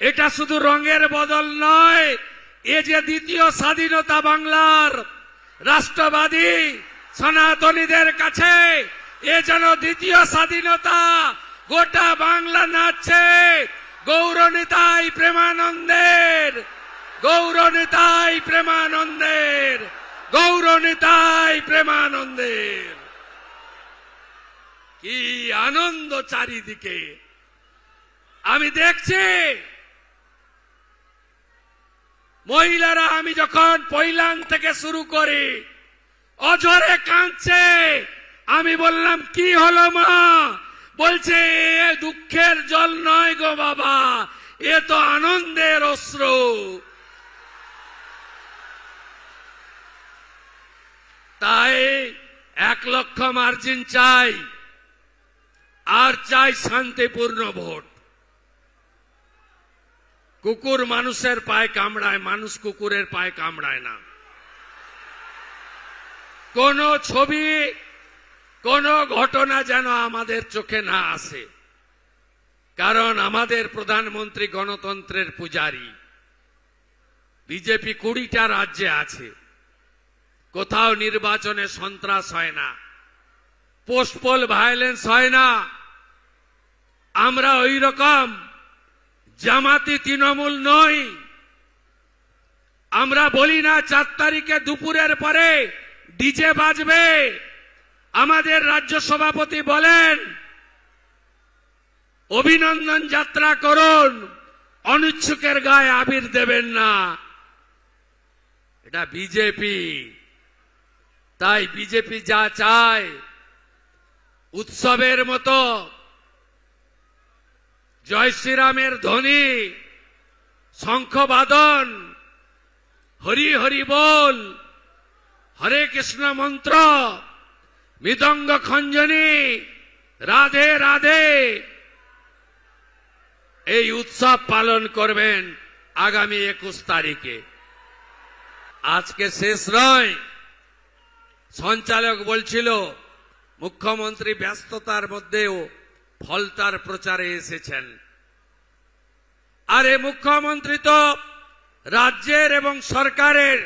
এটা শুধু রঙের বদল নয়, এ যে দ্বিতীয় স্বাধীনতা বাংলার রাষ্ট্রবাদী সনাতনীদের কাছে এ যেন দ্বিতীয় স্বাধীনতা। গোটা বাংলা নাচছে গৌরনিতাই প্রেমানন্দের, গৌরনিতাই প্রেমানন্দের, গৌরনিতাই প্রেমানন্দের। কি আনন্দ চারিদিকে আমি দেখছি। মহিলারা আমি যখন পৈলাং থেকে শুরু করি অঝরে কাঁদছে। আমি বললাম কি হলো মা? বলছে এ দুঃখের জল নয় গো বাবা, এ তো আনন্দের অশ্রু। তাই 1 লক্ষ মার্জিন চাই, আর চাই শান্তিপূর্ণ ভোট। কুকুর মানুষের পায়ে কামড়ায়, মানুষ কুকুরের পায়ে কামড়ায় না। কোন ছবি, কোন ঘটনা যেন আমাদের চোখে না আসে, কারণ আমাদের প্রধানমন্ত্রী গণতন্ত্রের পূজারী। বিজেপি 20টা রাজ্যে আছে, কোথাও নির্বাচনে সন্ত্রাস হয় না, পোস্টপোল ভায়োলেন্স হয় না। আমরা ওই রকম জামাতি তৃণমূল নই। আমরা বলি না 4 তারিখে দুপুরের পরে ডিজে বাজবে। আমাদের রাজ্য সভাপতি বলেন অভিনন্দন যাত্রা করুন, অনিচ্ছুকের গায়ে আবির দেবেন না। এটা বিজেপি। তাই বিজেপি যা চায় উৎসবের মতো জয় শ্রীরামের ধ্বনি, শঙ্খবাদন, হরি হরি বল, হরে কৃষ্ণ মন্ত্র, মৃদঙ্গ খঞ্জনি, রাধে রাধে, এই উৎসব পালন করবেন আগামী 21 তারিখে। আজকে শেষ নয়। সঞ্চালক বলছিল মুখ্যমন্ত্রী ব্যস্ততার মধ্যেও ফলতার প্রচারে এসেছেন। আরে মুখ্যমন্ত্রী তো রাজ্যের এবং সরকারের